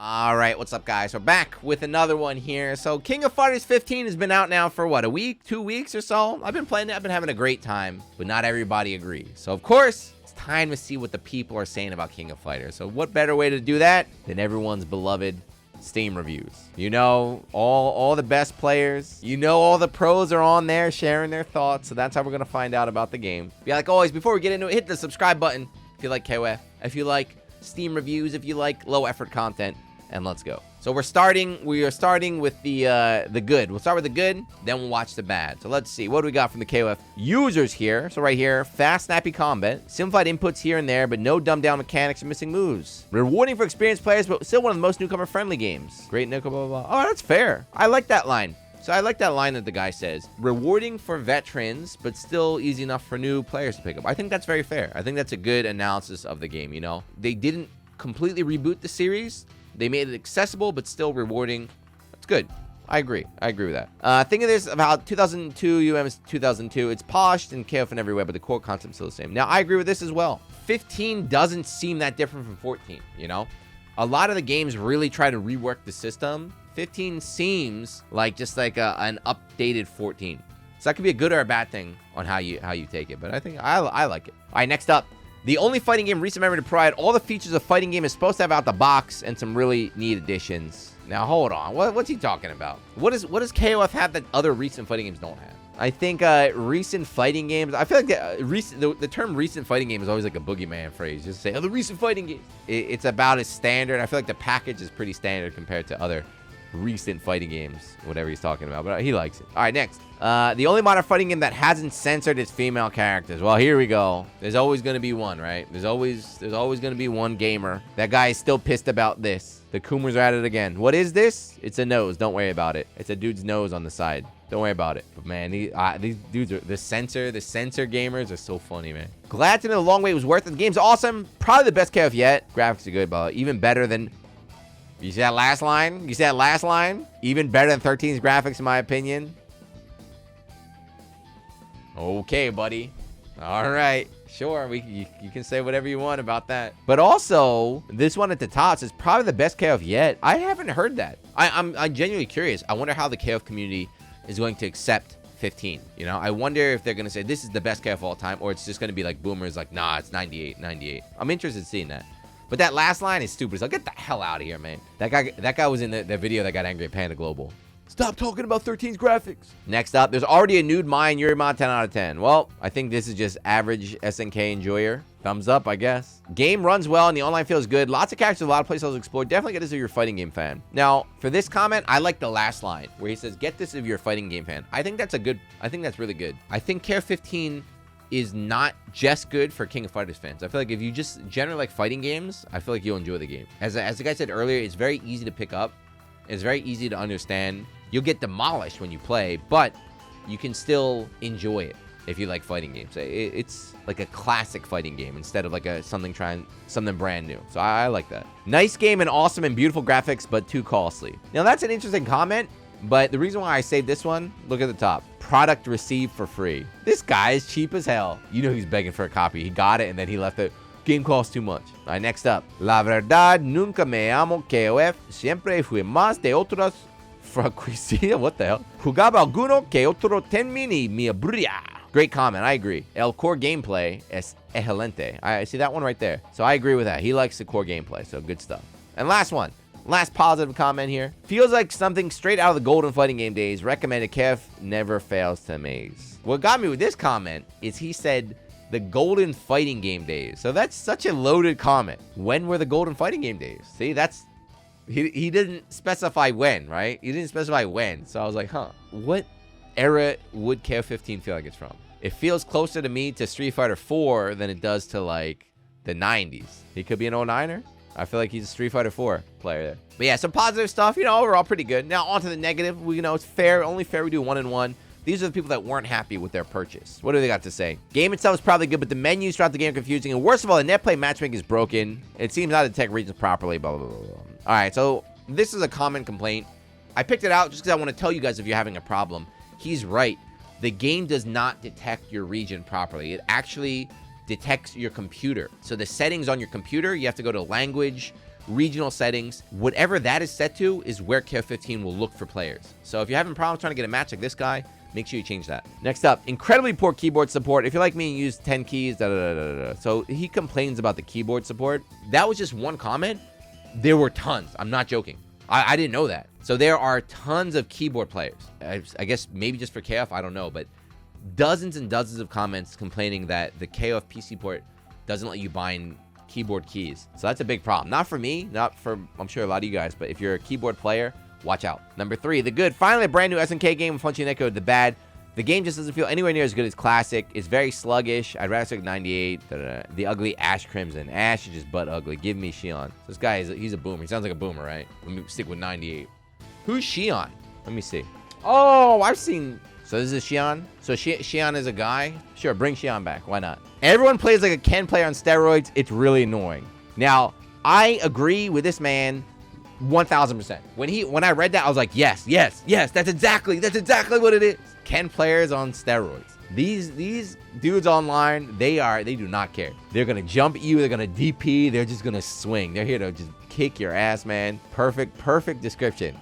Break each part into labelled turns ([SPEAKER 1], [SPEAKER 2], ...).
[SPEAKER 1] All right, what's up, guys? We're back with another one here. So King of Fighters 15 has been out now for what, a week, 2 weeks or so? I've been playing it. I've been having a great time, but not everybody agrees. So of course, it's time to see what the people are saying about King of Fighters. So what better way to do that than everyone's beloved Steam reviews? You know, all the best players. You know, all the pros are on there sharing their thoughts. So that's how we're gonna find out about the game. Yeah, like always, before we get into it, hit the subscribe button if you like KOF, if you like Steam reviews, if you like low effort content. And let's go. So we are starting with the good. We'll start with the good, then we'll watch the bad. So let's see, what do we got from the KOF users here? So right here, fast, snappy combat, simplified inputs here and there, but no dumbed down mechanics or missing moves. Rewarding for experienced players, but still one of the most newcomer friendly games. Great nickel, blah, blah, blah. Oh, that's fair. I like that line. So I like that line that the guy says. Rewarding for veterans, but still easy enough for new players to pick up. I think that's very fair. I think that's a good analysis of the game, you know? They didn't completely reboot the series. They made it accessible, but still rewarding. That's good. I agree. I agree with that. Think of this about 2002, UM is 2002. It's polished and KOF in every way, but the core concept's still the same. Now, I agree with this as well. 15 doesn't seem that different from 14, you know? A lot of the games really try to rework the system. 15 seems like just like an updated 14. So that could be a good or a bad thing on how you take it, but I think I like it. All right, next up. The only fighting game recent memory to provide all the features a fighting game is supposed to have out the box and some really neat additions. Now, hold on. What's he talking about? What does KOF have that other recent fighting games don't have? I think recent fighting games, I feel like the term recent fighting game is always like a boogeyman phrase. Just say, oh, the recent fighting game. It's about as standard. I feel like the package is pretty standard compared to other recent fighting games, whatever he's talking about, but he likes it. All right, next. The only modern fighting game that hasn't censored its female characters. Well, here we go. There's always going to be one, right? There's always going to be one gamer. That guy is still pissed about this. The Coomers are at it again. What is this? It's a nose. Don't worry about it. It's a dude's nose on the side. Don't worry about it. But man, these dudes are the censor gamers are so funny, man. Glad to know the long wait was worth it. The game's awesome. Probably the best KOF yet. Graphics are good, but even better than. You see that last line? You see that last line? Even better than 13's graphics, in my opinion. Okay, buddy. All right. Sure, you can say whatever you want about that. But also, this one at the top says probably the best KOF yet. I haven't heard that. I'm genuinely curious. I wonder how the KOF community is going to accept 15. You know, I wonder if they're going to say this is the best KOF of all time, or it's just going to be like boomers like, nah, it's 98. I'm interested in seeing that. But that last line is stupid. So get the hell out of here, man. That guy was in the video that got angry at Panda Global. Stop talking about 13's graphics. Next up, there's already a nude Mayan Yurimon 10 out of 10. Well, I think this is just average SNK enjoyer. Thumbs up, I guess. Game runs well and the online feels good. Lots of characters, a lot of playstyles explored. Definitely get this if you're a fighting game fan. Now, for this comment, I like the last line where he says, get this if you're a fighting game fan. I think that's really good. I think KOF 15 is not just good for King of Fighters fans. I feel like if you just generally like fighting games, I feel like you'll enjoy the game. As the guy said earlier, it's very easy to pick up. It's very easy to understand. You'll get demolished when you play, but you can still enjoy it if you like fighting games. It's like a classic fighting game instead of like something brand new. So I like that. Nice game and awesome and beautiful graphics, but too costly. Now that's an interesting comment. But the reason why I saved this one, look at the top. Product received for free. This guy is cheap as hell. You know he's begging for a copy. He got it and then he left it. Game costs too much. All right, next up. La verdad, nunca me amo KOF. Siempre fui más de otras franquicias. What the hell? Jugaba alguno que otro termini mi aburría. Great comment. I agree. El core gameplay es excelente. I see that one right there. So I agree with that. He likes the core gameplay. So good stuff. And last one. Last positive comment here. Feels like something straight out of the golden fighting game days. Recommended. KOF never fails to amaze. What got me with this comment is he said the golden fighting game days. So that's such a loaded comment. When were the golden fighting game days? See, that's he didn't specify when, right? He didn't specify when. So I was like, huh, what era would KOF 15 feel like it's from? It feels closer to me to Street Fighter 4 than it does to like the 90s. He could be an 09er. I feel like he's a Street Fighter 4 player there. But yeah, some positive stuff, you know, overall pretty good. Now on to the negative. We know it's fair, only fair we do 1 and 1. These are the people that weren't happy with their purchase. What do they got to say? Game itself is probably good, but the menus throughout the game are confusing. And worst of all, the Netplay matchmaking is broken. It seems not to detect regions properly, blah, blah, blah, blah. All right, so this is a common complaint. I picked it out just because I want to tell you guys if you're having a problem. He's right. The game does not detect your region properly. It actually detects your computer. So the settings on your computer, you have to go to language regional settings, whatever that is set to is where KOF15 will look for players. So if you're having problems trying to get a match like this guy, make sure you change that. Next up, incredibly poor keyboard support. If you're like me and use 10 keys, So he complains about the keyboard support. That was just one comment. There were tons. I'm not joking. I didn't know that. So there are tons of keyboard players. I guess maybe just for KOF, I don't know. But dozens and dozens of comments complaining that the KOF PC port doesn't let you bind keyboard keys. So that's a big problem. Not for me, not for, I'm sure, a lot of you guys. But if you're a keyboard player, watch out. Number 3, the good. Finally, a brand new SNK game with Funchy Neko. The bad. The game just doesn't feel anywhere near as good as Classic. It's very sluggish. I'd rather stick 98. The ugly Ash Crimson. Ash is just butt ugly. Give me Shion. This guy, he's a boomer. He sounds like a boomer, right? Let me stick with 98. Who's Shion? Let me see. Oh, I've seen... So this is Shion? So Shion is a guy? Sure, bring Shion back. Why not? Everyone plays like a Ken player on steroids. It's really annoying. Now, I agree with this man 1000%. When I read that, I was like, yes, that's exactly what it is. Ken players on steroids. These dudes online, they do not care. They're gonna jump at you, they're gonna DP, they're just gonna swing. They're here to just kick your ass, man. Perfect description.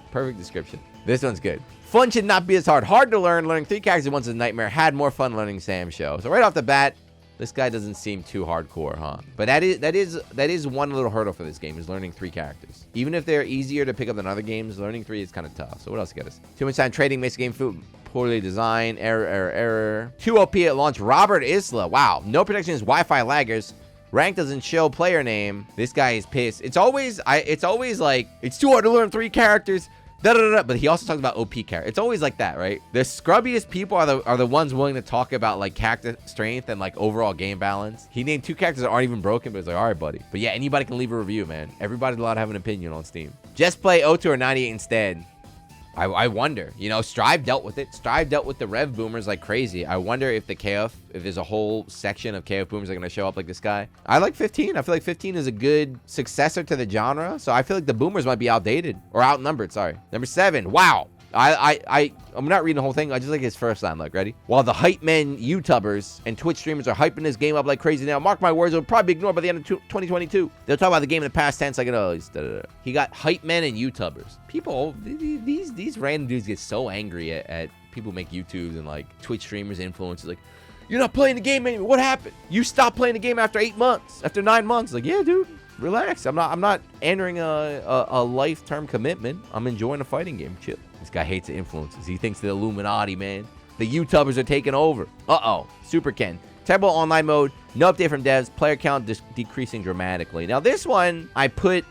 [SPEAKER 1] This one's good. Fun should not be as hard. Hard to learn. Learning 3 characters at once is a nightmare. Had more fun learning Sam Show. So right off the bat, this guy doesn't seem too hardcore, huh? But that is one little hurdle for this game, is learning 3 characters. Even if they're easier to pick up than other games, learning 3 is kind of tough. So what else get us? Too much time trading makes the game poorly designed. Error. 2 OP at launch. Robert Isla. Wow. No protection is Wi-Fi laggers. Rank doesn't show player name. This guy is pissed. It's always like, it's too hard to learn 3 characters. But he also talks about OP character. It's always like that, right? The scrubbiest people are the ones willing to talk about like character strength and like overall game balance. He named 2 characters that aren't even broken, but it's like, all right, buddy. But yeah, anybody can leave a review, man. Everybody's allowed to have an opinion on Steam. Just play O2 or 98 instead. I wonder, you know, Strive dealt with it. Strive dealt with the Rev boomers like crazy. I wonder if if there's a whole section of KOF boomers that are going to show up like this guy. I like 15. I feel like 15 is a good successor to the genre. So I feel like the boomers might be outdated or outnumbered. Sorry. Number 7. Wow. I'm not reading the whole thing. I just like his first line. Look, ready? While the hype men YouTubers and Twitch streamers are hyping this game up like crazy now, mark my words, it'll probably be ignored by the end of 2022. They'll talk about the game in the past tense like, oh, he got hype men and YouTubers. People, these random dudes get so angry at people who make YouTubes and like Twitch streamers, influencers, like, you're not playing the game anymore. What happened? You stopped playing the game after 8 months, after 9 months. Like, yeah, dude. Relax. I'm not entering a life-term commitment. I'm enjoying a fighting game. Chill. This guy hates the influences. He thinks the Illuminati, man. The YouTubers are taking over. Uh-oh. Super Ken. Terrible online mode. No update from devs. Player count decreasing dramatically. Now, this one I put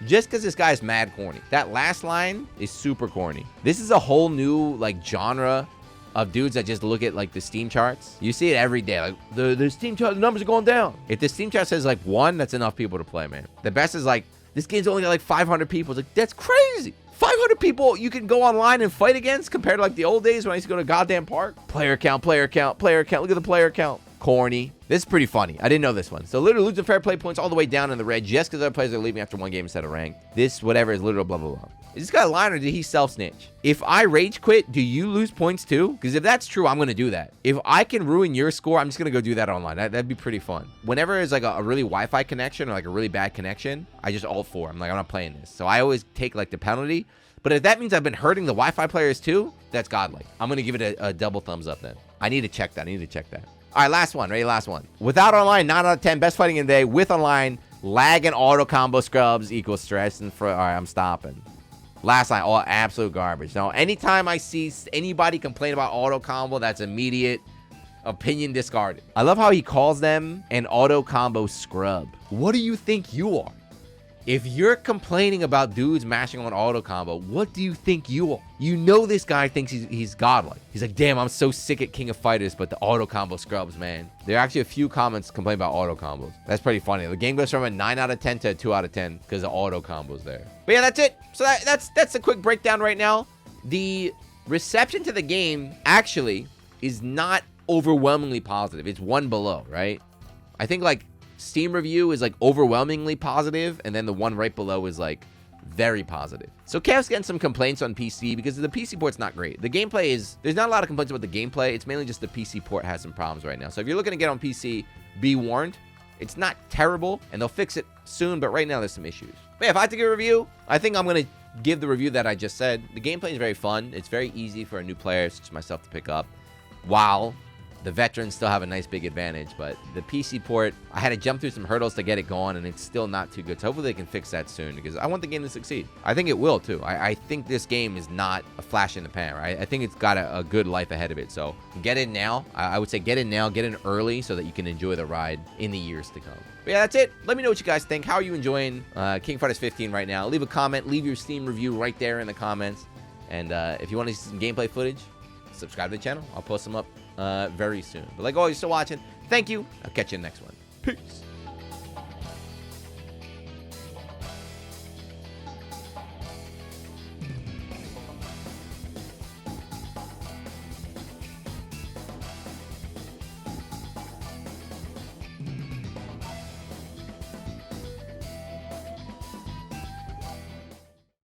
[SPEAKER 1] just because this guy's mad corny. That last line is super corny. This is a whole new, like, genre of dudes that just look at like the Steam charts. You see it every day. Like the Steam chart, the numbers are going down. If the Steam chart says like 1, that's enough people to play, man. The best is like, this game's only got like 500 people. It's like, that's crazy. 500 people you can go online and fight against compared to like the old days when I used to go to goddamn park. Player count. Look at the player count. Corny. This is pretty funny. I didn't know this one. So literally losing fair play points all the way down in the red just because other players are leaving after 1 game instead of ranked. This whatever is literal blah blah blah. Is this guy lying or did he self-snitch? If I rage quit, do you lose points too? Because if that's true, I'm going to do that. If I can ruin your score, I'm just going to go do that online. That'd be pretty fun. Whenever there's like a really Wi-Fi connection or like a really bad connection, I just alt 4. I'm like, I'm not playing this. So I always take like the penalty. But if that means I've been hurting the Wi-Fi players too, that's godlike. I'm going to give it a double thumbs up then. I need to check that. All right, last one. Ready? Last one. Without online, 9 out of 10. Best fighting in the day. With online, lag and auto combo scrubs equals stress. And all right, I'm stopping. Last line, all absolute garbage. Now, anytime I see anybody complain about auto combo, that's immediate opinion discarded. I love how he calls them an auto combo scrub. What do you think you are? If you're complaining about dudes mashing on auto combo, what do you think you are? You know this guy thinks he's godlike. He's like, damn, I'm so sick at King of Fighters, but the auto combo scrubs, man. There are actually a few comments complaining about auto combos. That's pretty funny. The game goes from a 9 out of 10 to a 2 out of 10 because the auto combos there. But yeah, that's it. So that's a quick breakdown right now. The reception to the game actually is not overwhelmingly positive. It's 1 below, right? I think like Steam review is like overwhelmingly positive, and then the one right below is like very positive. So KOF's getting some complaints on PC because the PC port's not great. The gameplay is, there's not a lot of complaints about the gameplay. It's mainly just the PC port has some problems right now. So if you're looking to get on PC, be warned. It's not terrible, and they'll fix it soon, but right now there's some issues. But yeah, if I had to give a review, I think I'm going to give the review that I just said. The gameplay is very fun. It's very easy for a new player such as myself to pick up, while the veterans still have a nice big advantage. But the PC port, I had to jump through some hurdles to get it going, and it's still not too good. So hopefully they can fix that soon, because I want the game to succeed. I think it will too. I think this game is not a flash in the pan, right? I think it's got a good life ahead of it. So get in now. I would say get in now, get in early, so that you can enjoy the ride in the years to come. But yeah, that's it. Let me know what you guys think. How are you enjoying King of Fighters 15 right now? Leave a comment. Leave your Steam review right there in the comments. And if you want to see some gameplay footage, subscribe to the channel. I'll post them up very soon. But like always, still watching. Thank you. I'll catch you in the next one. Peace.